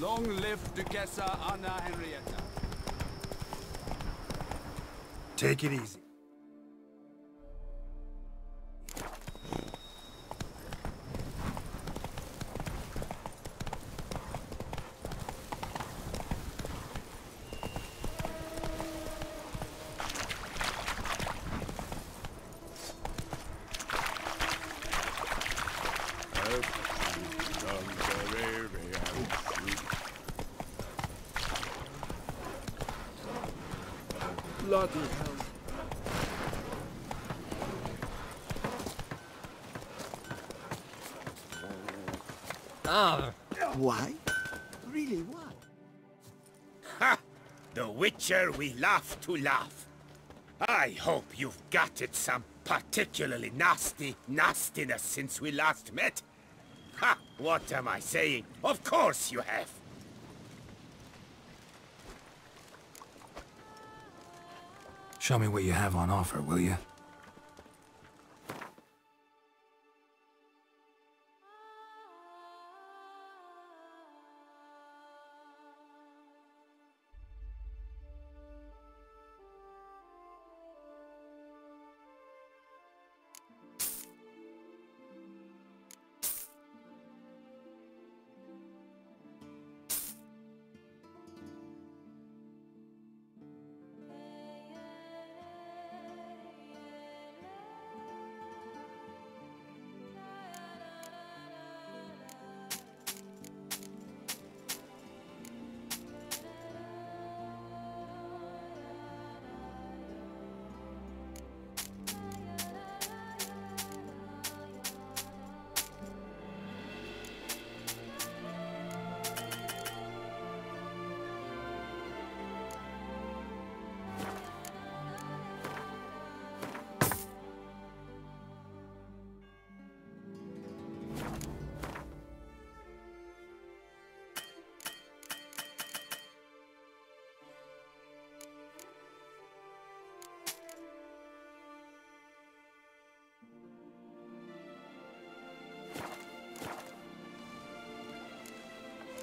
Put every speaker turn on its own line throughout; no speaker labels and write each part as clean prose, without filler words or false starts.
Long live Duchessa Anna Henrietta.
Take it easy.
Bloody hell.
Why? Really, why?
Ha! The Witcher we laugh to laugh. I hope you've got it some particularly nasty nastiness since we last met. Ha! What am I saying? Of course you have.
Show me what you have on offer, will you?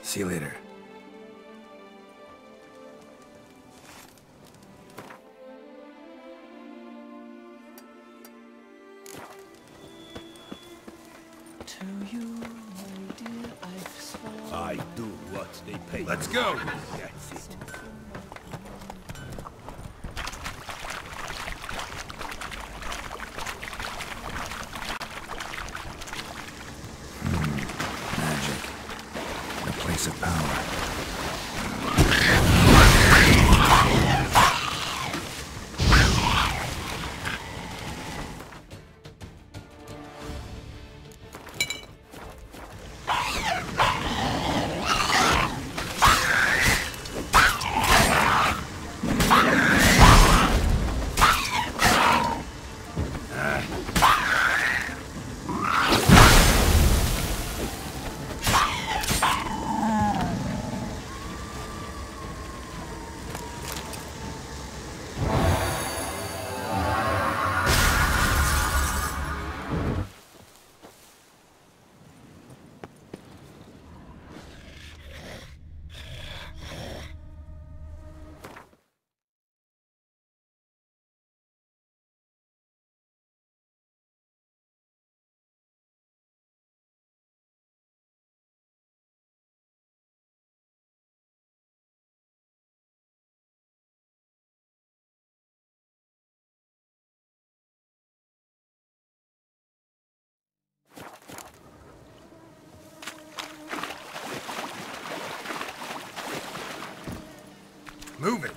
See you later.
To you, my dear, I've sworn.
I do what they pay.
Let's go!
That's it.
Magic. A place of power.
Move it!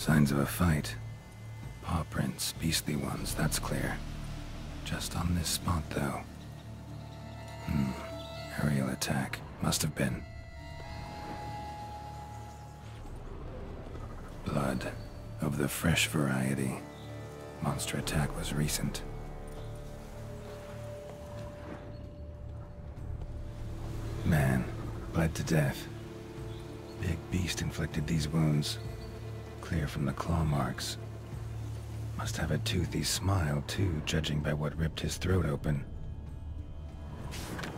Signs of a fight. Paw prints, beastly ones, that's clear. Just on this spot, though. Aerial attack. Must have been. Blood. Of the fresh variety. Monster attack was recent. Man. Bled to death. Big beast inflicted these wounds. Clear from the claw marks. Must have a toothy smile, too, judging by what ripped his throat open.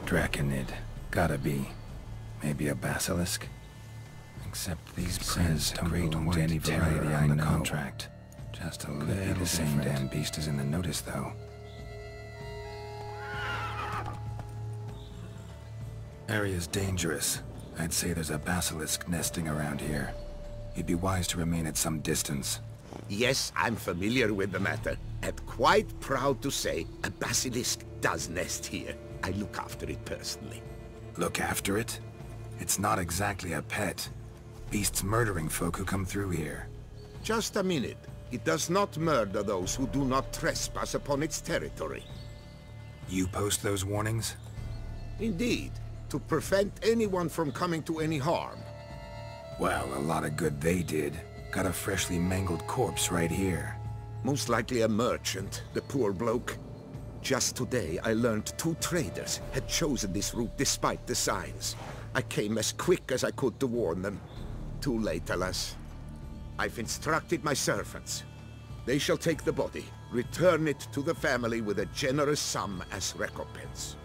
Draconid. Gotta be. Maybe a basilisk? Except these prints don't belong to any variety on the contract. Just a little bit. The same damn beast is in the notice, though. Area's dangerous. I'd say there's a basilisk nesting around here. You'd be wise to remain at some distance.
Yes, I'm familiar with the matter, and quite proud to say a basilisk does nest here. I look after it personally.
Look after it? It's not exactly a pet. Beasts murdering folk who come through here.
Just a minute. It does not murder those who do not trespass upon its territory.
You post those warnings?
Indeed, to prevent anyone from coming to any harm.
Well, a lot of good they did. Got a freshly mangled corpse right here.
Most likely a merchant, the poor bloke. Just today I learned 2 traders had chosen this route despite the signs. I came as quick as I could to warn them. Too late, alas. I've instructed my servants. They shall take the body, return it to the family with a generous sum as recompense.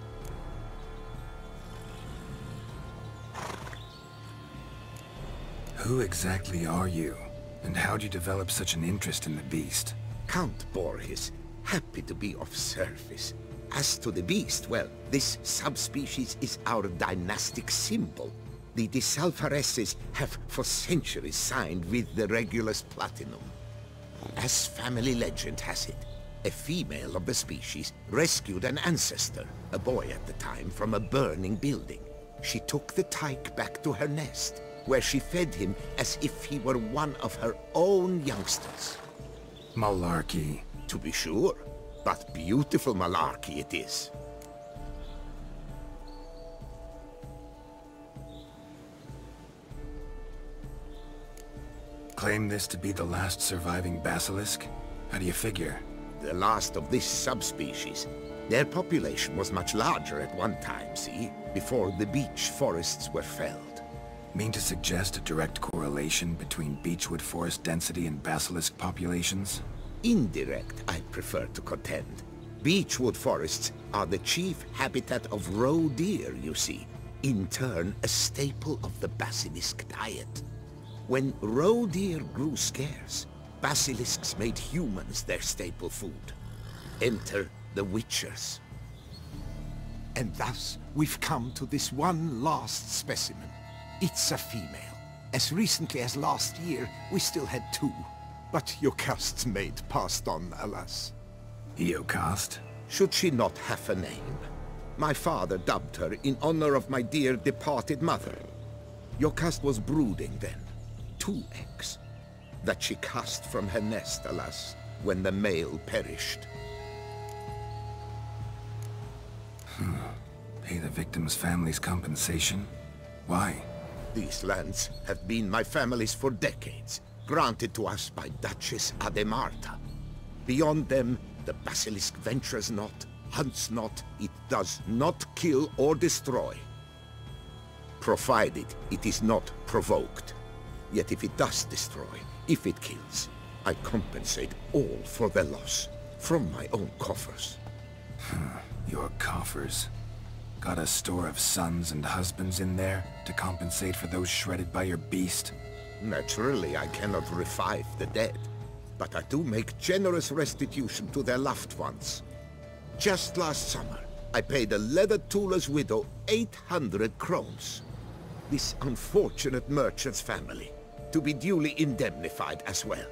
Who exactly are you? And how'd you develop such an interest in the beast?
Count Borges, happy to be of service. As to the beast, well, this subspecies is our dynastic symbol. The Disalfareses have for centuries signed with the Regulus Platinum. As family legend has it, a female of the species rescued an ancestor, a boy at the time, from a burning building. She took the tyke back to her nest, where she fed him as if he were one of her own youngsters.
Malarkey.
To be sure, but beautiful malarkey it is.
Claim this to be the last surviving basilisk? How do you figure?
The last of this subspecies. Their population was much larger at one time, see? Before the beech forests were felled.
Mean to suggest a direct correlation between beechwood forest density and basilisk populations?
Indirect, I prefer to contend. Beechwood forests are the chief habitat of roe deer, you see. In turn, a staple of the basilisk diet. When roe deer grew scarce, basilisks made humans their staple food. Enter the witchers. And thus, we've come to this one last specimen. It's a female. As recently as last year, we still had 2. But Jocast's maid passed on, alas.
Jocast?
Should she not have a name? My father dubbed her in honor of my dear departed mother. Jocast was brooding then. 2 eggs. That she cast from her nest, alas, when the male perished.
Pay the victim's family's compensation? Why?
These lands have been my family's for decades, granted to us by Duchess Ademarta. Beyond them, the basilisk ventures not, hunts not, it does not kill or destroy. Provided it is not provoked. Yet if it does destroy, if it kills, I compensate all for the loss, from my own coffers.
Your coffers. Got a store of sons and husbands in there to compensate for those shredded by your beast?
Naturally, I cannot revive the dead, but I do make generous restitution to their loved ones. Just last summer, I paid a leather tooler's widow 800 crowns. This unfortunate merchant's family, to be duly indemnified as well.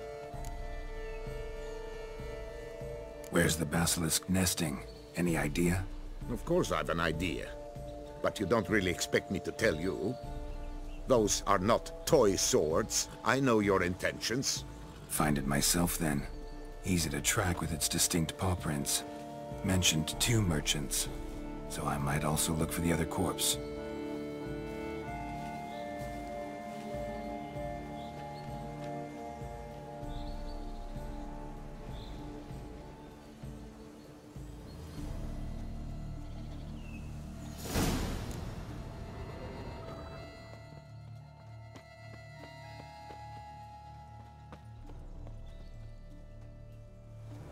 Where's the basilisk nesting? Any idea?
Of course I've an idea, but you don't really expect me to tell you. Those are not toy swords. I know your intentions.
Find it myself then. Easy to track with its distinct paw prints. Mentioned 2 merchants, so I might also look for the other corpse.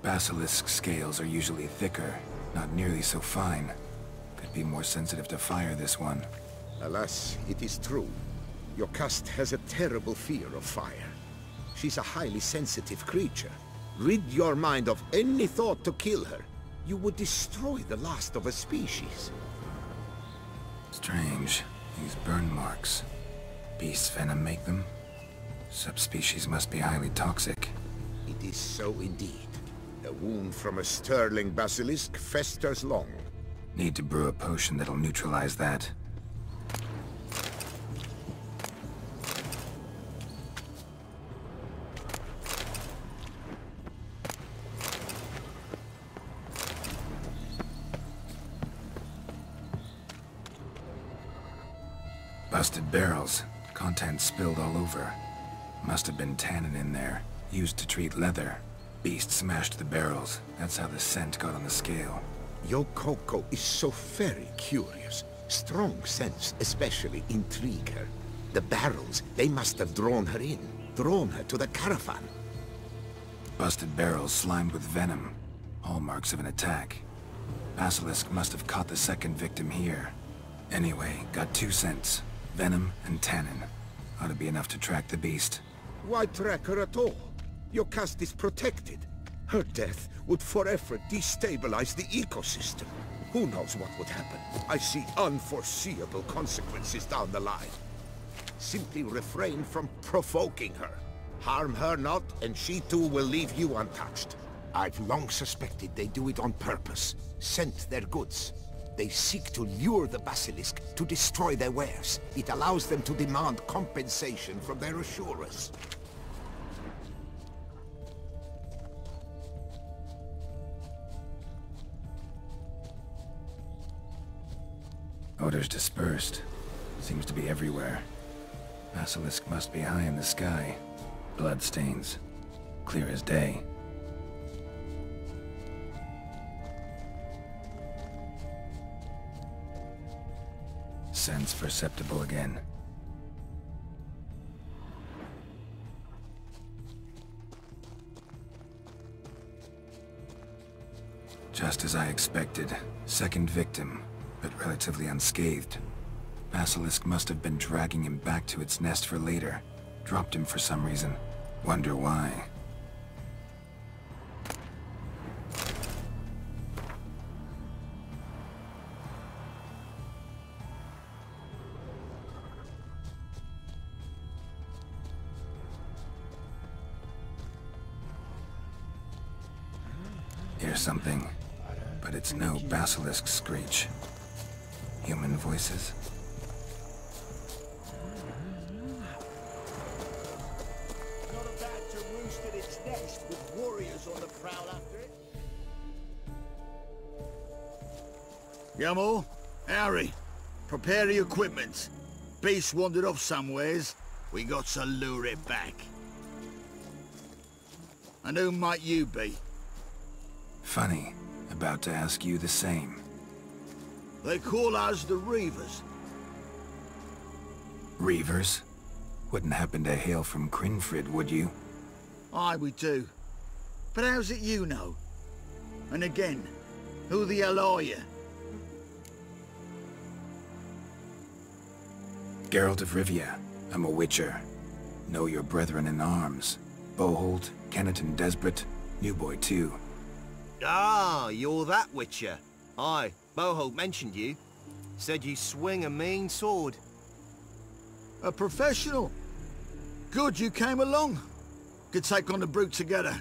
Basilisk scales are usually thicker, not nearly so fine. Could be more sensitive to fire, this one.
Alas, it is true. Your caste has a terrible fear of fire. She's a highly sensitive creature. Rid your mind of any thought to kill her. You would destroy the last of a species.
Strange. These burn marks. Beast's venom make them? Subspecies must be highly toxic.
It is so indeed. A wound from a sterling basilisk festers long.
Need to brew a potion that'll neutralize that. Busted barrels. Contents spilled all over. Must have been tannin in there, used to treat leather. Beast smashed the barrels. That's how the scent got on the scale.
Yokoko is so very curious. Strong scents especially intrigue her. The barrels, they must have drawn her in. Drawn her to the caravan.
Busted barrels slimed with venom. Hallmarks of an attack. Basilisk must have caught the second victim here. Anyway, got 2 scents. Venom and tannin. Ought to be enough to track the beast.
Why track her at all? Your caste is protected. Her death would forever destabilize the ecosystem. Who knows what would happen? I see unforeseeable consequences down the line. Simply refrain from provoking her. Harm her not, and she too will leave you untouched. I've long suspected they do it on purpose. Scent their goods. They seek to lure the basilisk to destroy their wares. It allows them to demand compensation from their assurers.
Odors dispersed. Seems to be everywhere. Basilisk must be high in the sky. Bloodstains. Clear as day. Scents perceptible again. Just as I expected. Second victim, but relatively unscathed. Basilisk must have been dragging him back to its nest for later. Dropped him for some reason. Wonder why. Hear something, but it's no basilisk screech. Human voices?
Not about to roost at its nest with warriors on the prowl after it.
Yamal, Harry, prepare the equipment. Beast wandered off somewheres. We got to lure it back. And who might you be?
Funny. About to ask you the same.
They call us the Reavers.
Reavers? Wouldn't happen to hail from Crinfrid, would you?
Aye, we do. But how's it you know? And again, who the hell are you?
Geralt of Rivia. I'm a witcher. Know your brethren in arms. Boholt, Kenneton Desperate, New Boy too.
Ah, you're that witcher. Aye, Boho mentioned you. Said you swing a mean sword.
A professional. Good you came along. Could take on the brute together.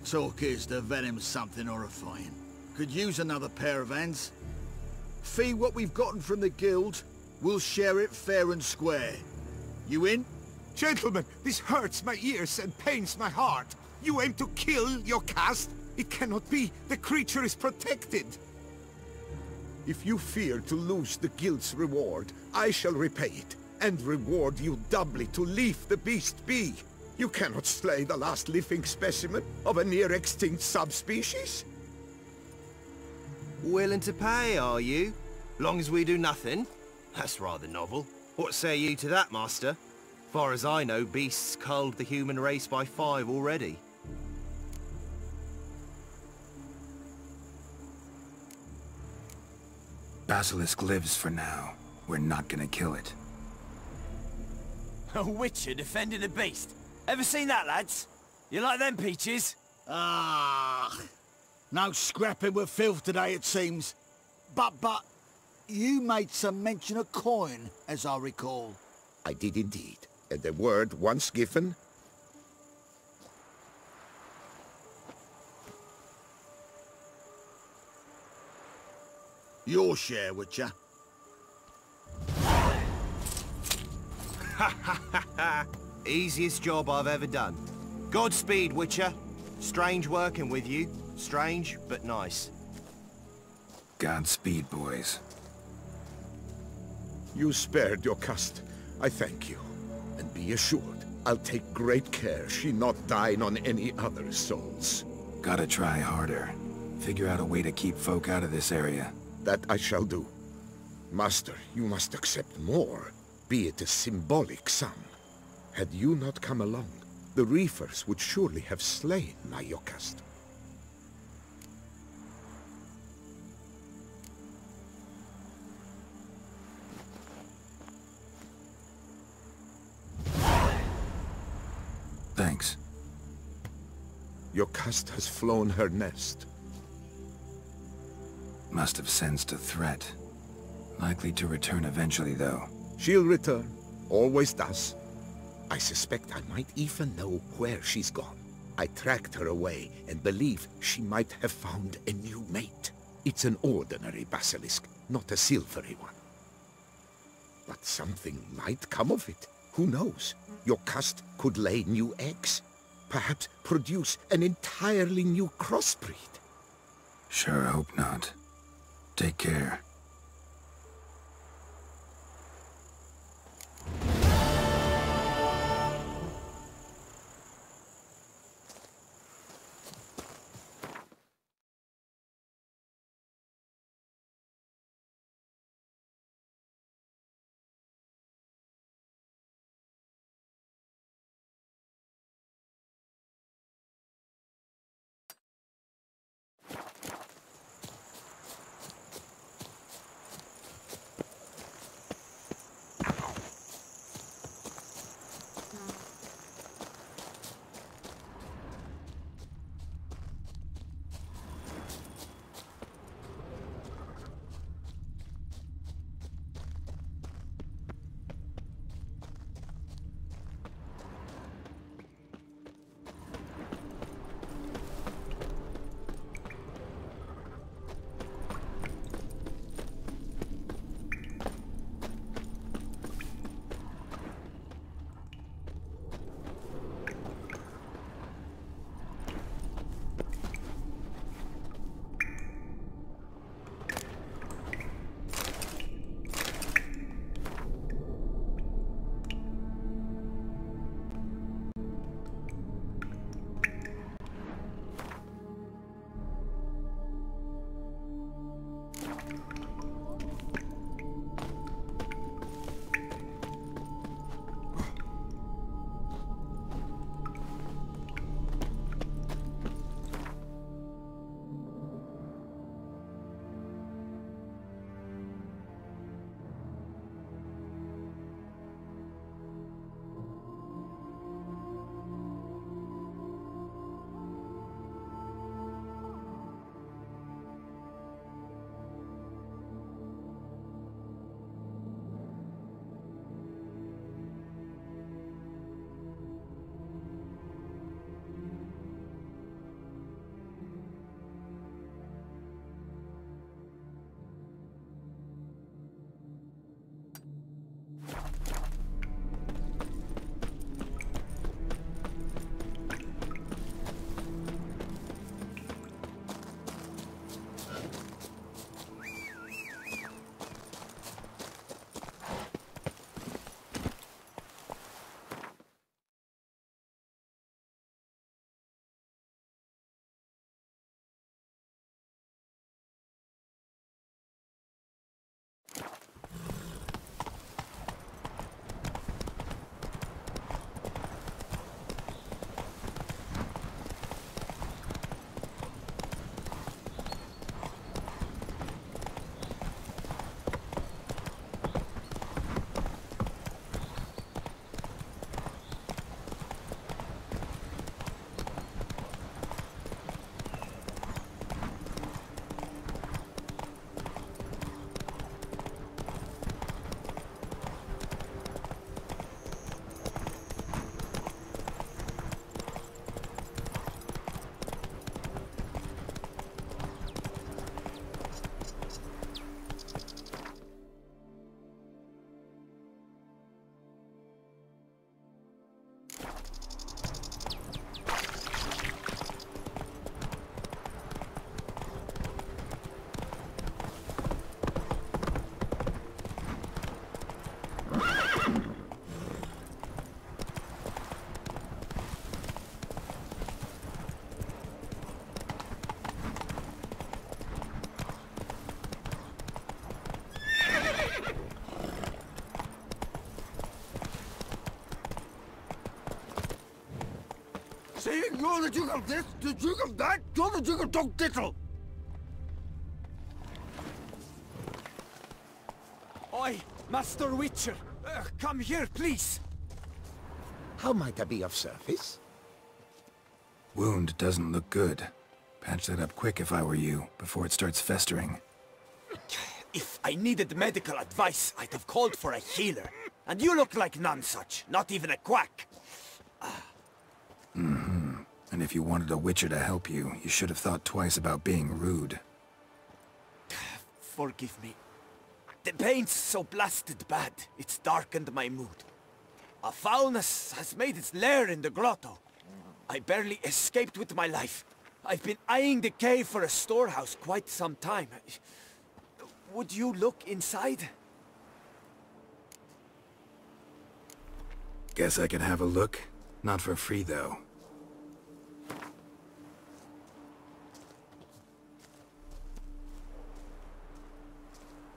Talk is the venom's something horrifying. Could use another pair of hands. Fee what we've gotten from the guild. We'll share it fair and square. You in?
Gentlemen, this hurts my ears and pains my heart. You aim to kill your caste? It cannot be. The creature is protected. If you fear to lose the guild's reward, I shall repay it, and reward you doubly to leave the beast be. You cannot slay the last living specimen of a near-extinct subspecies.
Willing to pay, are you? Long as we do nothing? That's rather novel. What say you to that, master? Far as I know, beasts culled the human race by 5 already.
Basilisk lives for now. We're not gonna kill it.
A witcher defending a beast. Ever seen that, lads? You like them peaches?
Ah, no scrapping with filth today, it seems. But, you made some mention of coin, as I recall.
I did indeed. And the word once given...
Your share, Witcher.
Easiest job I've ever done. Godspeed, Witcher. Strange working with you. Strange, but nice.
Godspeed, boys.
You spared your caste. I thank you. And be assured, I'll take great care she not dine on any other souls.
Gotta try harder. Figure out a way to keep folk out of this area.
That I shall do. Master, you must accept more, be it a symbolic sum. Had you not come along, the reefers would surely have slain my Yokast.
Thanks.
Yokast has flown her nest.
Must have sensed a threat. Likely to return eventually, though.
She'll return. Always does. I suspect I might even know where she's gone. I tracked her away and believe she might have found a new mate. It's an ordinary basilisk, not a silvery one. But something might come of it. Who knows? Your caste could lay new eggs. Perhaps produce an entirely new crossbreed.
Sure hope not. Take care.
See, you're the Duke of this, the Duke of that, you're the Duke of Dog Diddle.
Oi, Master Witcher! Come here, please!
How might I be of service?
Wound doesn't look good. Patch that up quick if I were you, before it starts festering.
If I needed medical advice, I'd have called for a healer. And you look like none such, not even a quack.
And if you wanted a Witcher to help you, you should have thought twice about being rude.
Forgive me. The pain's so blasted bad, it's darkened my mood. A foulness has made its lair in the grotto. I barely escaped with my life. I've been eyeing the cave for a storehouse quite some time. Would you look inside?
Guess I could have a look. Not for free, though.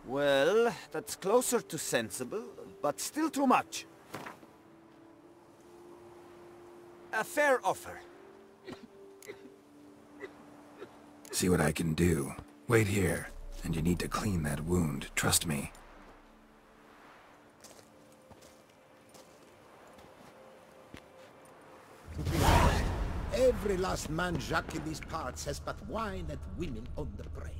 Well, that's closer to sensible, but still too much. A fair offer.
See what I can do. Wait here, and you need to clean that wound, trust me.
Every last man Jacques in these parts has but wine and women on the brain.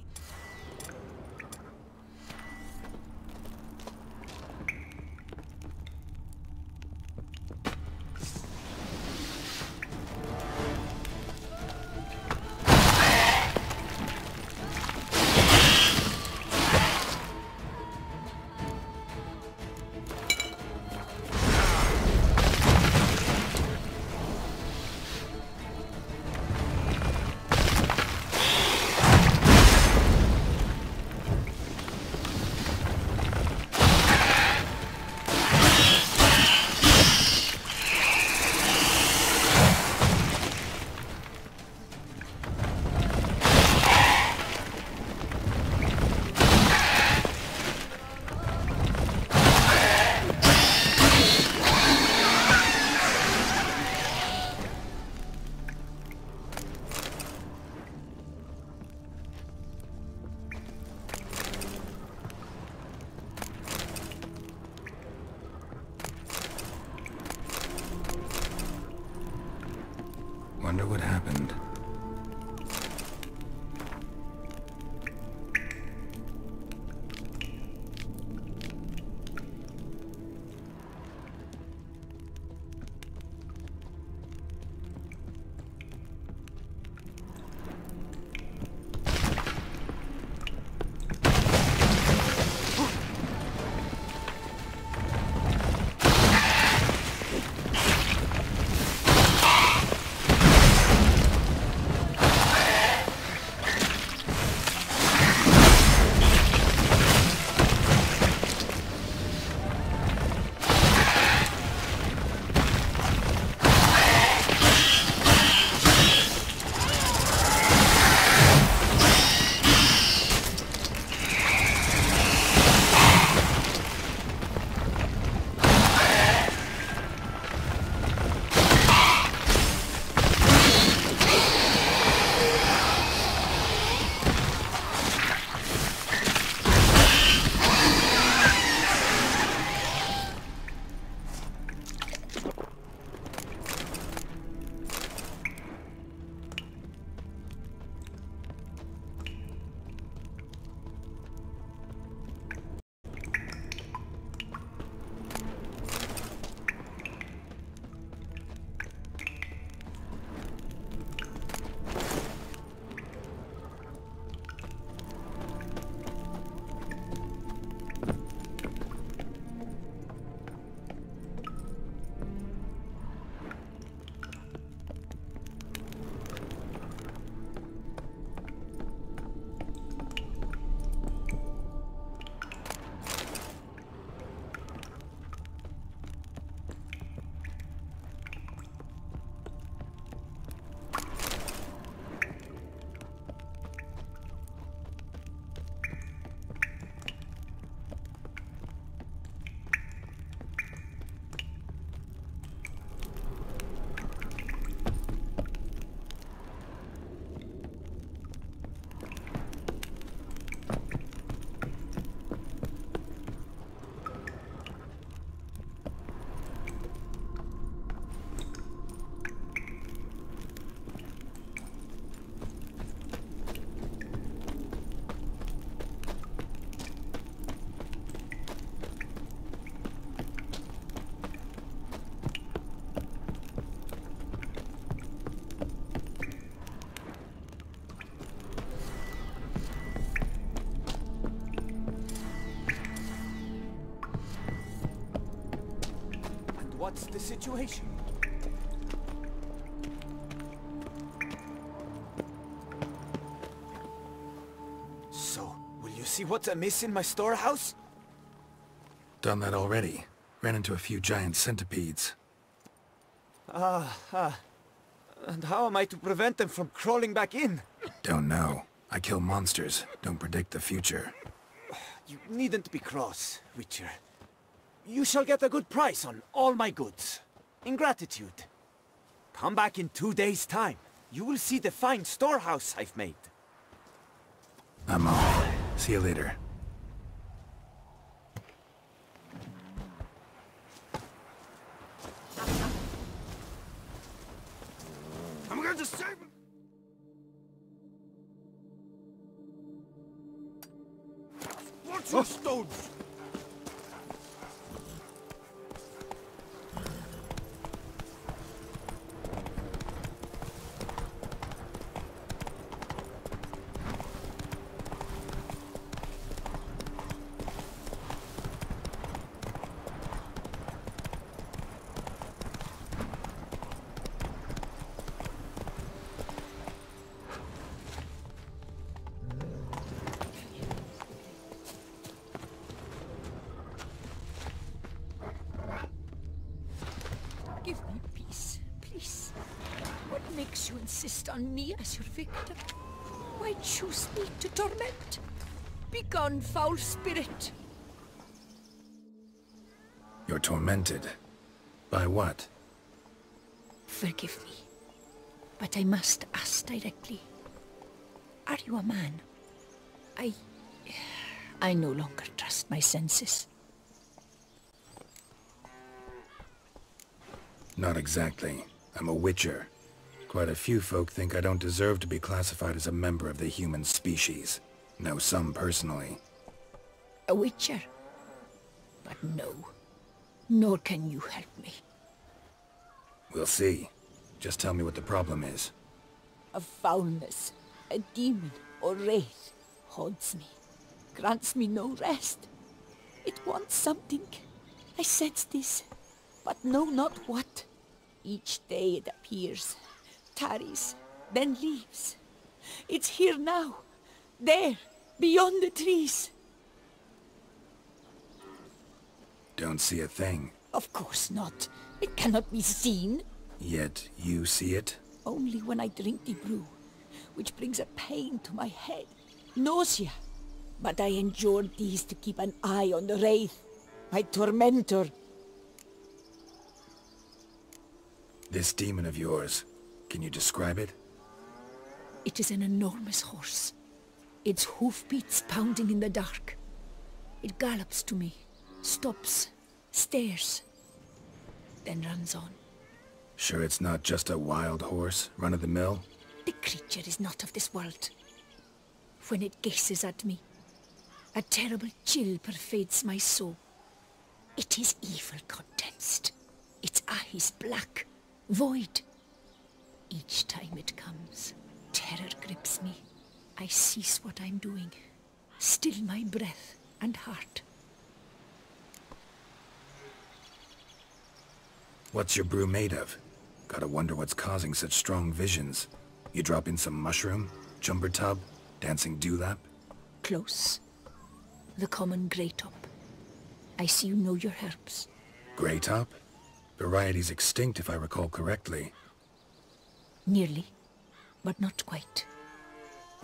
Wonder what happened.
What's the situation? So, will you see what's amiss in my storehouse?
Done that already. Ran into a few giant centipedes.
And how am I to prevent them from crawling back in?
Don't know. I kill monsters, don't predict the future.
You needn't be cross, Witcher. You shall get a good price on all my goods. In gratitude. Come back in 2 days' time. You will see the fine storehouse I've made.
I'm off. See you later.
I'm going to save him! Watch your stones!
Give me peace, please. What makes you insist on me as your victim? Why choose me to torment? Begone, foul spirit!
You're tormented. By what?
Forgive me, but I must ask directly. Are you a man? I no longer trust my senses.
Not exactly. I'm a witcher. Quite a few folk think I don't deserve to be classified as a member of the human species. Know some personally.
A witcher? But no. Nor can you help me.
We'll see. Just tell me what the problem is.
A foulness, a demon or wraith haunts me, grants me no rest. It wants something. I sense this, but know not what. Each day it appears, tarries, then leaves. It's here now, there, beyond the trees.
Don't see a thing.
Of course not. It cannot be seen.
Yet you see it?
Only when I drink the brew, which brings a pain to my head, nausea. But I endured these to keep an eye on the wraith, my tormentor.
This demon of yours, can you describe it?
It is an enormous horse, its hoofbeats pounding in the dark. It gallops to me, stops, stares, then runs on.
Sure it's not just a wild horse, run-of-the-mill?
The creature is not of this world. When it gazes at me, a terrible chill pervades my soul. It is evil condensed, its eyes black, void. Each time it comes, terror grips me. I cease what I'm doing, still my breath and heart.
What's your brew made of? Gotta wonder what's causing such strong visions. You drop in some mushroom, jumper tub, dancing dewlap?
Close. The common grey top. I see you know your herbs.
Grey top? Variety's extinct if I recall correctly.
Nearly, but not quite.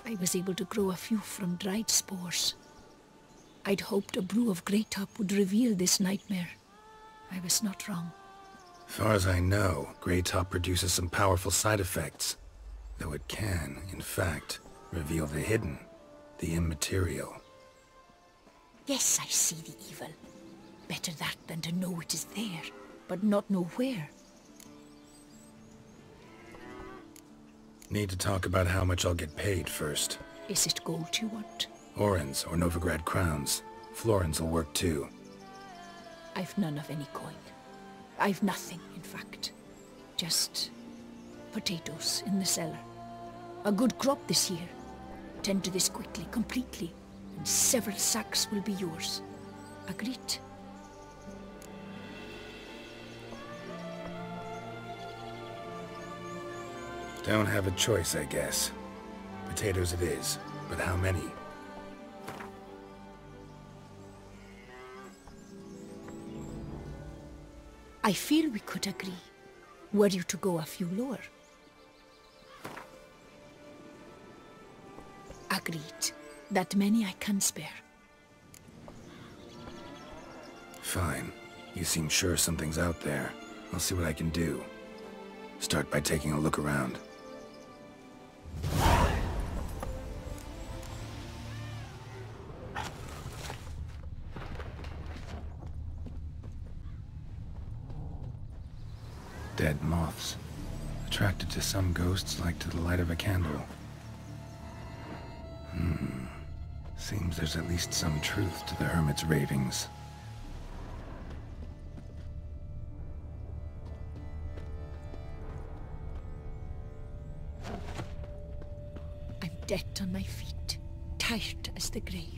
I was able to grow a few from dried spores. I'd hoped a brew of grey top would reveal this nightmare. I was not wrong.
Far as I know, grey top produces some powerful side effects. Though it can, in fact, reveal the hidden, the immaterial.
Yes, I see the evil. Better that than to know it is there, but not know where.
Need to talk about how much I'll get paid first.
Is it gold you want?
Orens or Novigrad crowns. Florins will work too.
I've none of any coin. I've nothing, in fact. Just potatoes in the cellar. A good crop this year. Tend to this quickly, completely, and several sacks will be yours. Agreed?
Don't have a choice, I guess. Potatoes it is, but how many?
I feel we could agree, were you to go a few lower. Agreed. That many I can spare.
Fine. You seem sure something's out there. I'll see what I can do. Start by taking a look around. Dead moths. Attracted to some ghosts like to the light of a candle. Seems there's at least some truth to the hermit's ravings.
I'm dead on my feet, tired as the grave.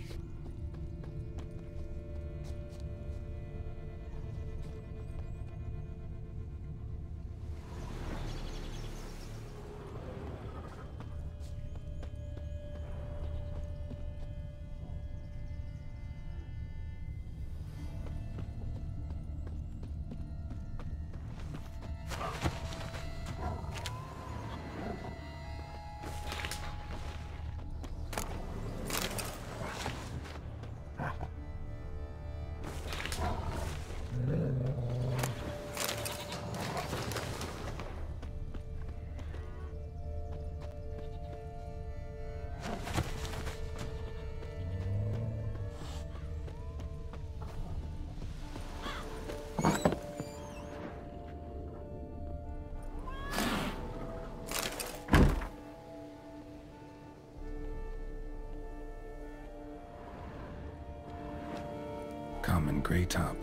Common gray top.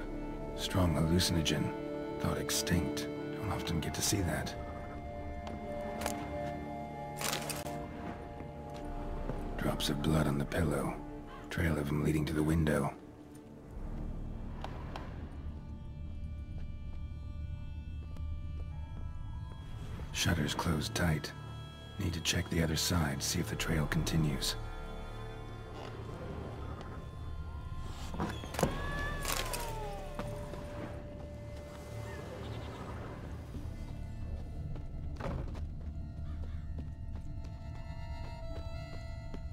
Strong hallucinogen. Thought extinct. Don't often get to see that. Drops of blood on the pillow. Trail of him leading to the window. Shutters closed tight. Need to check the other side, see if the trail continues.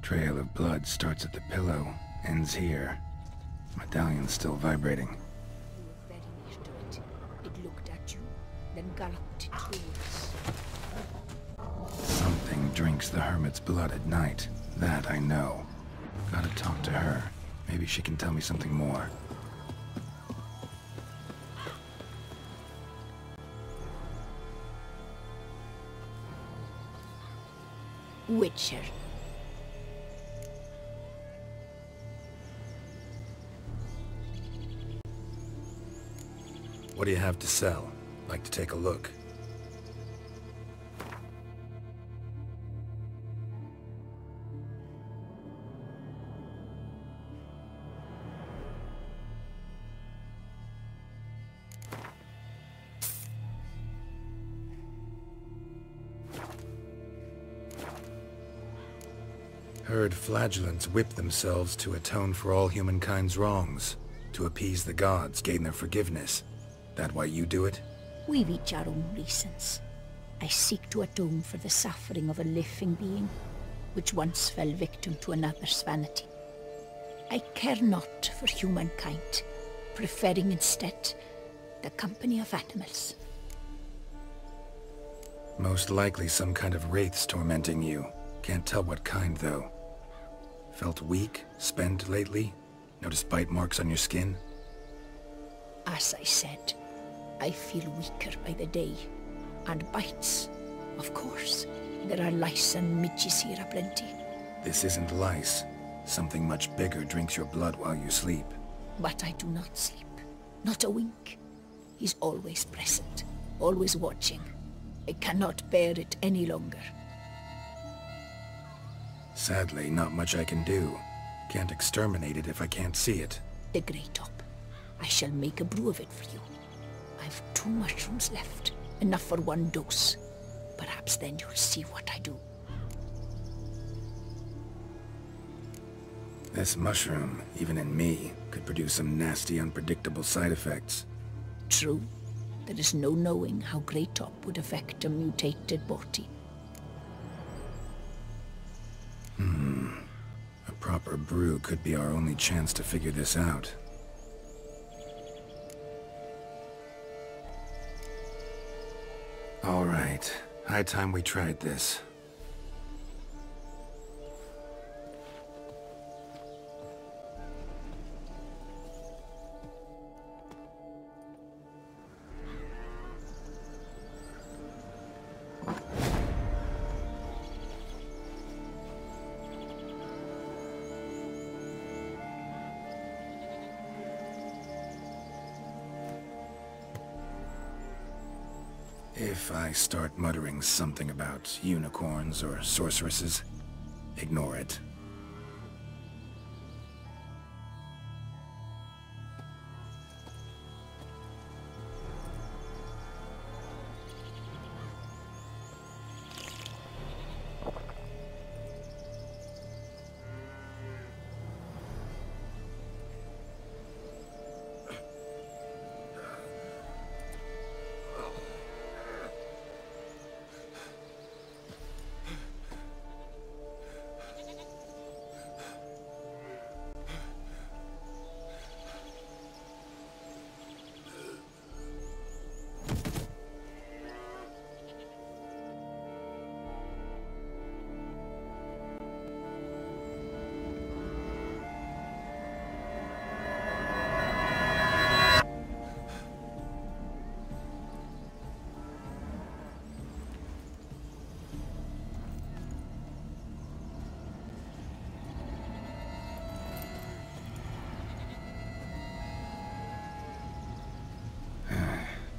Trail of blood starts at the pillow, ends here. Medallion's still vibrating.
You were very near to it. It looked at you, then galloped into the woods.
Something drinks the hermit's blood at night. That I know. Gotta talk to her. Maybe she can tell me something more.
Witcher.
What do you have to sell? Like to take a look. Heard flagellants whip themselves to atone for all humankind's wrongs, to appease the gods, gain their forgiveness. That why you do it?
We've each our own reasons. I seek to atone for the suffering of a living being, which once fell victim to another's vanity. I care not for humankind, preferring instead the company of animals.
Most likely some kind of wraiths tormenting you. Can't tell what kind, though. Felt weak, spent lately? Notice bite marks on your skin?
As I said, I feel weaker by the day. And bites, of course. There are lice and midges here aplenty.
This isn't lice. Something much bigger drinks your blood while you sleep.
But I do not sleep. Not a wink. He's always present, always watching. I cannot bear it any longer.
Sadly, not much I can do. Can't exterminate it if I can't see it.
The grey top. I shall make a brew of it for you. I've 2 mushrooms left. Enough for 1 dose. Perhaps then you'll see what I do.
This mushroom, even in me, could produce some nasty, unpredictable side effects.
True. There is no knowing how Greytop would affect a mutated body.
A proper brew could be our only chance to figure this out. All right. High time we tried this. If I start muttering something about unicorns or sorceresses, ignore it.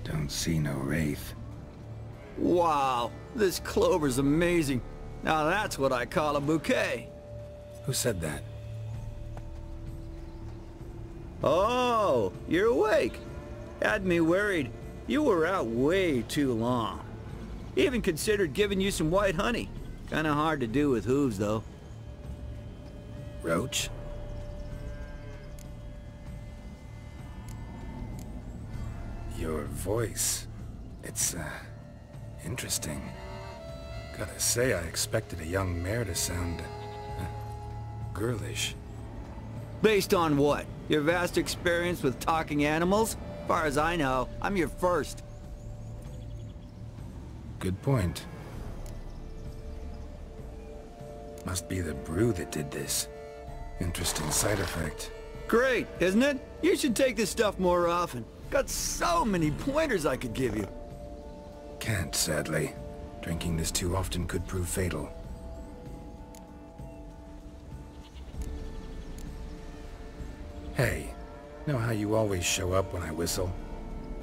Don't see no wraith.
Wow, this clover's amazing. Now that's what I call a bouquet.
Who said that?
Oh, you're awake. Had me worried. You were out way too long. Even considered giving you some white honey. Kinda hard to do with hooves, though.
Roach? Your voice. It's, interesting. Gotta say, I expected a young mare to sound, girlish.
Based on what? Your vast experience with talking animals? Far as I know, I'm your first.
Good point. Must be the brew that did this. Interesting side effect.
Great, isn't it? You should take this stuff more often. Got so many pointers I could give you.
Can't, sadly. Drinking this too often could prove fatal. Hey, know how you always show up when I whistle?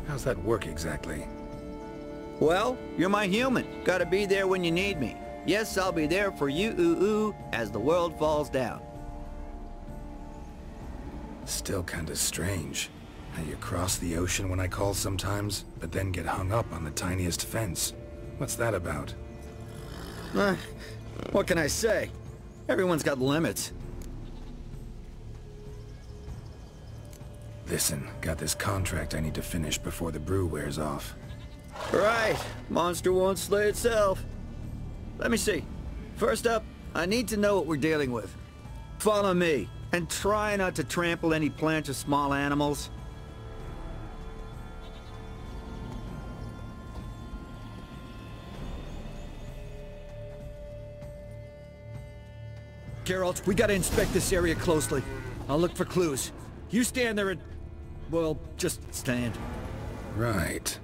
How's that work exactly?
Well, you're my human. Gotta be there when you need me. Yes, I'll be there for you, as the world falls down.
Still kinda strange. How you cross the ocean when I call sometimes, but then get hung up on the tiniest fence. What's that about?
What can I say? Everyone's got limits.
Listen, got this contract I need to finish before the brew wears off.
Right. Monster won't slay itself. Let me see. First up, I need to know what we're dealing with. Follow me, and try not to trample any plants or small animals. Geralt, we gotta inspect this area closely. I'll look for clues. You stand there and... well, just stand.
Right.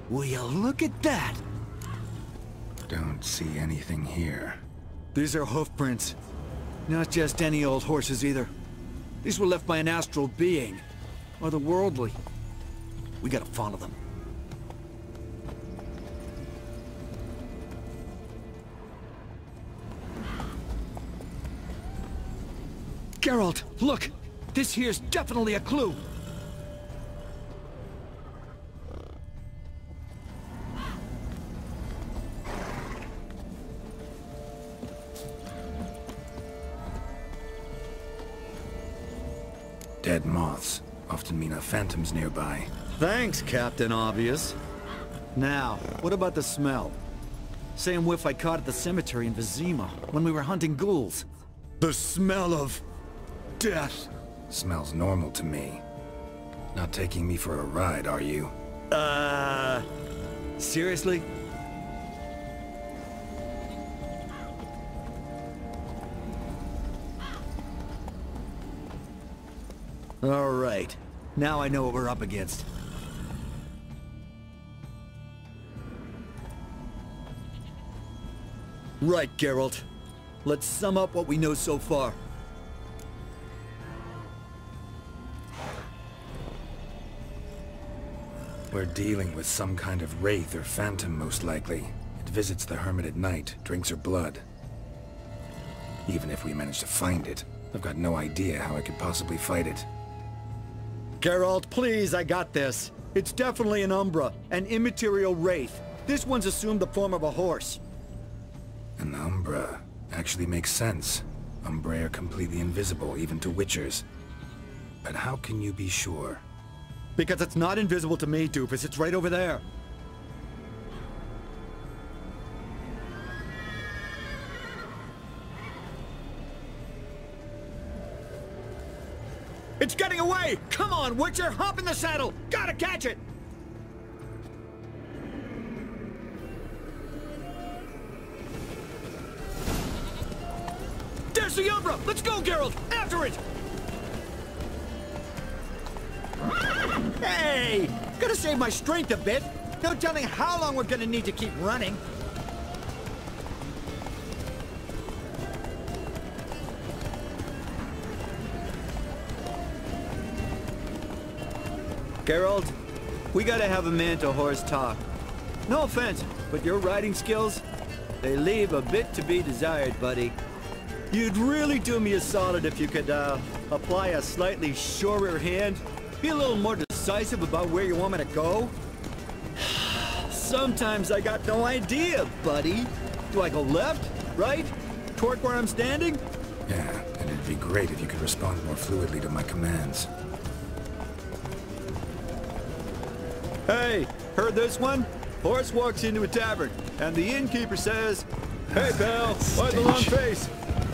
Will you look at that?
Don't see anything here.
These are hoof prints. Not just any old horses either. These were left by an astral being. Or the worldly. We gotta follow them. Geralt, look! This here's definitely a clue!
Dead moths often mean a phantom's nearby.
Thanks, Captain Obvious. Now, what about the smell? Same whiff I caught at the cemetery in Vizima when we were hunting ghouls. The smell of... death.
Smells normal to me. Not taking me for a ride, are you?
Seriously? All right. Now I know what we're up against. Right, Geralt. Let's sum up what we know so far.
We're dealing with some kind of wraith or phantom, most likely. It visits the hermit at night, drinks her blood. Even if we manage to find it, I've got no idea how I could possibly fight it.
Geralt, please, I got this. It's definitely an Umbra, an immaterial wraith. This one's assumed the form of a horse.
An Umbra actually makes sense. Umbrae are completely invisible, even to Witchers. But how can you be sure?
Because it's not invisible to me, doofus. It's right over there. It's getting away! Come on, Witcher! Hop in the saddle! Gotta catch it! There's the Umbra! Let's go, Geralt! After it! Hey! Gotta save my strength a bit. No telling how long we're gonna need to keep running. Geralt, we gotta have a man-to-horse talk. No offense, but your riding skills, they leave a bit to be desired, buddy. You'd really do me a solid if you could, apply a slightly surer hand. Be a little more decisive about where you want me to go. Sometimes I got no idea, buddy. Do I go left, right, toward where I'm standing?
Yeah, and it'd be great if you could respond more fluidly to my commands.
Hey, heard this one? Horse walks into a tavern, and the innkeeper says, "Hey, pal, why the long face?"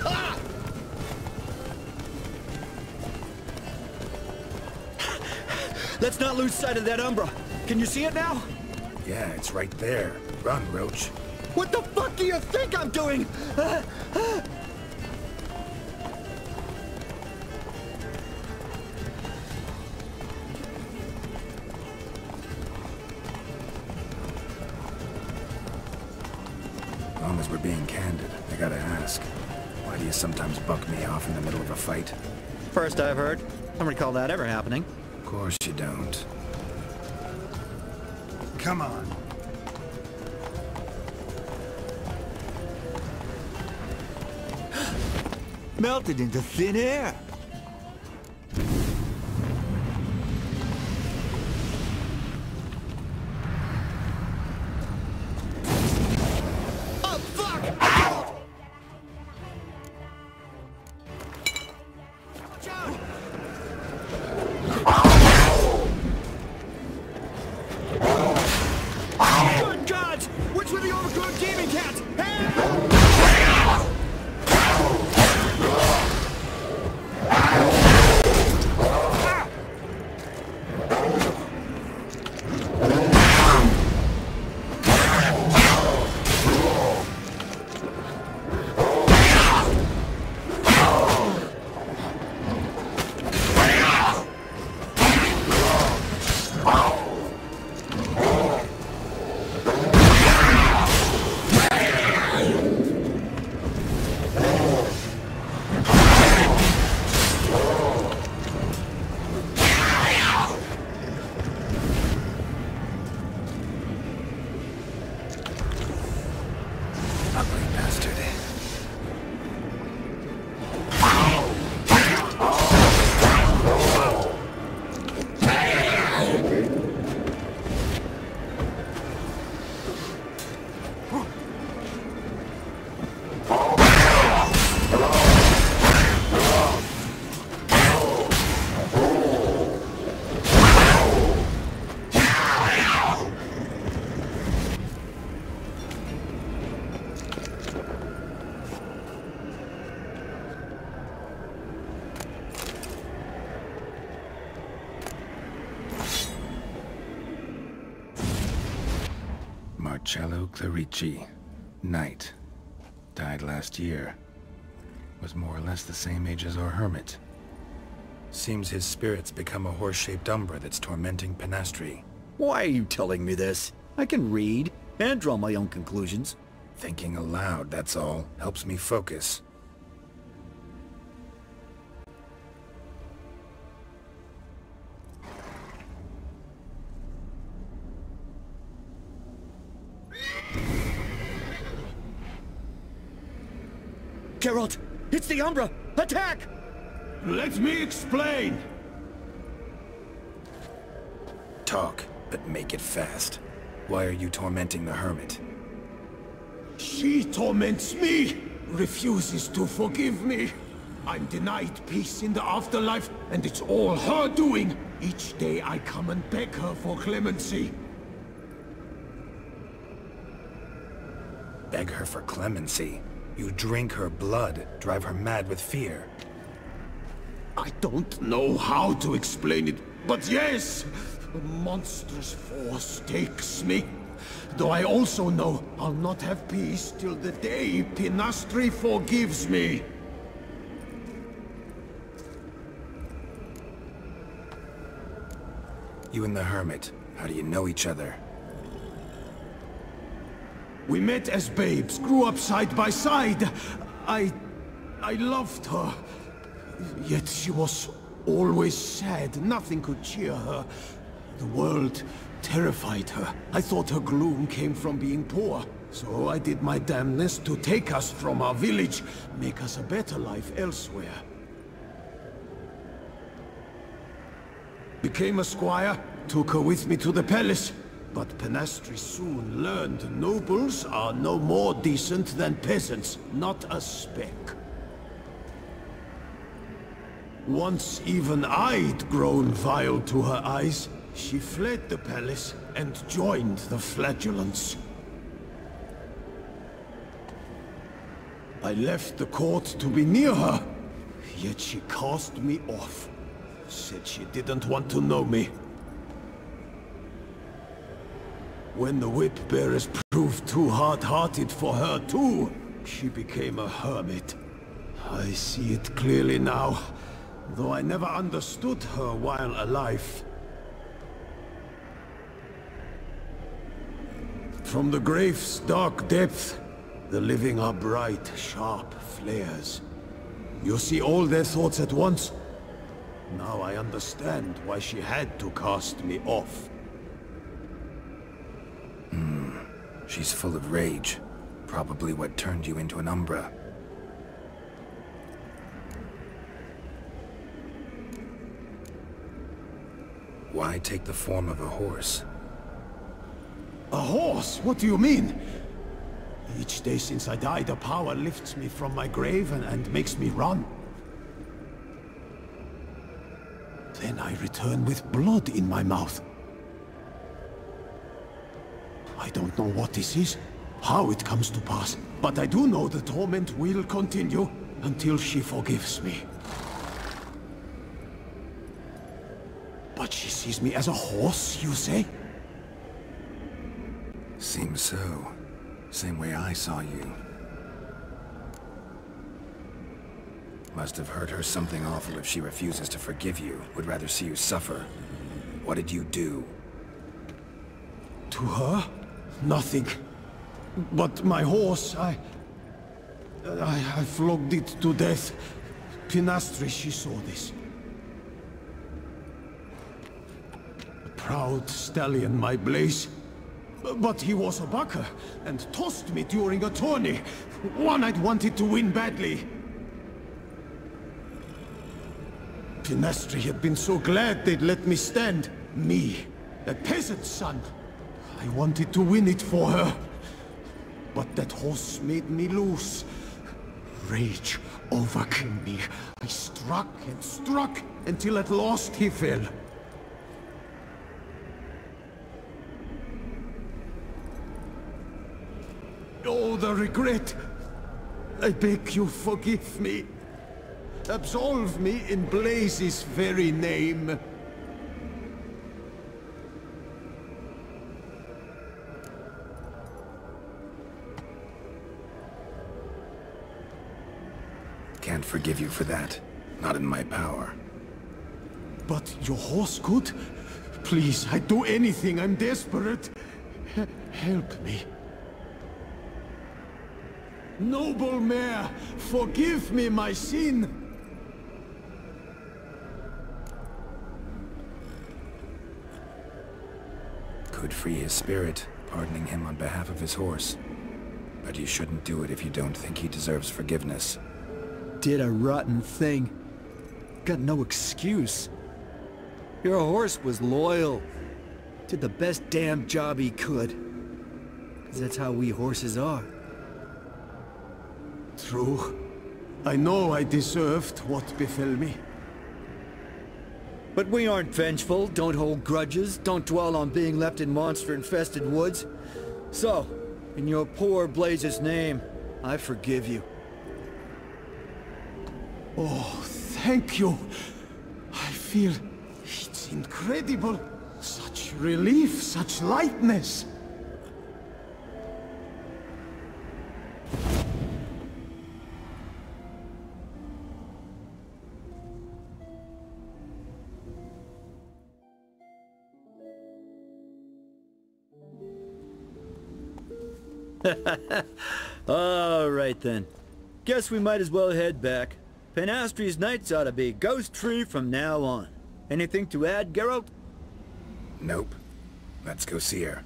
Ah! Let's not lose sight of that Umbra. Can you see it now?
Yeah, it's right there. Run, Roach.
What the fuck do you think I'm doing?
As long as we're being candid, I gotta ask. Why do you sometimes buck me off in the middle of a fight?
First I've heard. I don't recall that ever happening.
Of course you don't.
Come on.
Melted into thin air. Oh, fuck! Watch out! Good gods! Which were the overgrown demon cats? Help!
Marcello Clerici, knight. Died last year. Was more or less the same age as our hermit.
Seems his spirit's become a horse-shaped umbra that's tormenting Penastri.
Why are you telling me this? I can read and draw my own conclusions.
Thinking aloud, that's all. Helps me focus.
Geralt! It's the Umbra! Attack!
Let me explain.
Talk, but make it fast. Why are you tormenting the hermit?
She torments me, refuses to forgive me. I'm denied peace in the afterlife, and it's all her doing. Each day I come and beg her for clemency.
Beg her for clemency? You drink her blood, drive her mad with fear.
I don't know how to explain it, but yes! A monstrous force takes me. Though I also know I'll not have peace till the day Penastri forgives me.
You and the hermit, how do you know each other?
We met as babes, grew up side by side. I loved her. Yet she was always sad. Nothing could cheer her. The world terrified her. I thought her gloom came from being poor. So I did my damnedest to take us from our village, make us a better life elsewhere. Became a squire, took her with me to the palace. But Penastri soon learned nobles are no more decent than peasants, not a speck. Once even I'd grown vile to her eyes, she fled the palace and joined the flagellants. I left the court to be near her, yet she cast me off. Said she didn't want to know me. When the whip-bearers proved too hard-hearted for her too, she became a hermit. I see it clearly now, though I never understood her while alive. From the grave's dark depth, the living are bright, sharp flares. You see all their thoughts at once. Now I understand why she had to cast me off.
She's full of rage. Probably what turned you into an umbra. Why take the form of a horse?
A horse? What do you mean? Each day since I died, a power lifts me from my grave and makes me run. Then I return with blood in my mouth. I don't know what this is, how it comes to pass, but I do know the torment will continue until she forgives me. But she sees me as a horse, you say?
Seems so. Same way I saw you. Must have hurt her something awful if she refuses to forgive you. Would rather see you suffer. What did you do?
To her? Nothing. But my horse, I flogged it to death. Penastri, she saw this. A proud stallion, my Blaze. But he was a bucker, and tossed me during a tourney. One I'd wanted to win badly. Penastri had been so glad they'd let me stand. Me, a peasant's son. I wanted to win it for her. But that horse made me loose. Rage overcame me. I struck and struck, until at last he fell. Oh, the regret! I beg you forgive me. Absolve me in Blaze's very name.
can't forgive you for that. Not in my power.
But your horse could? Please, I'd do anything. I'm desperate. Help me. Noble mare, forgive me my sin.
Could free his spirit, pardoning him on behalf of his horse. But you shouldn't do it if you don't think he deserves forgiveness.
Did a rotten thing. Got no excuse. Your horse was loyal. Did the best damn job he could. 'Cause that's how we horses are.
True. I know I deserved what befell me.
But we aren't vengeful, don't hold grudges, don't dwell on being left in monster-infested woods. So, in your poor Blaze's name, I forgive you.
Oh, thank you. I feel it's incredible. Such relief, such lightness.
All right then. Guess we might as well head back. Penastri's nights ought to be ghost-free from now on. Anything to add, Geralt?
Nope. Let's go see her.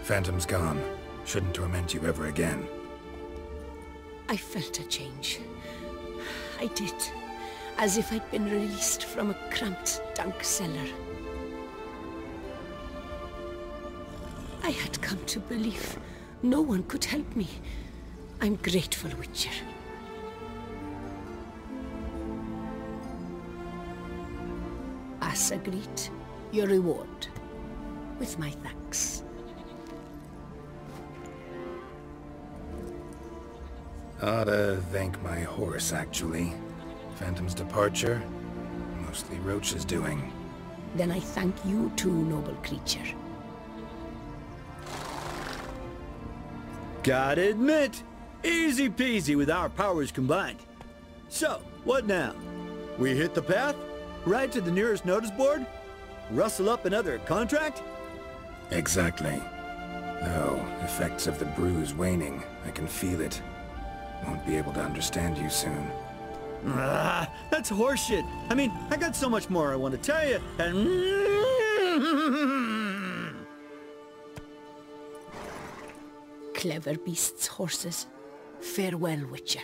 Phantom's gone. Shouldn't torment you ever again.
I felt a change. I did. As if I'd been released from a cramped, dank cellar. I had come to believe no one could help me. I'm grateful, Witcher. As agreed, your reward. With my thanks.
Ought to thank my horse, actually. Phantom's departure, mostly Roach's doing.
Then I thank you too, noble creature.
Gotta admit, easy peasy with our powers combined. So, what now? We hit the path? Right to the nearest notice board? Rustle up another contract?
Exactly. Though, effects of the bruise waning. I can feel it. Won't be able to understand you soon.
Ah, that's horseshit. I mean, I got so much more I want to tell you, and...
Clever beasts, horses. Farewell, Witcher.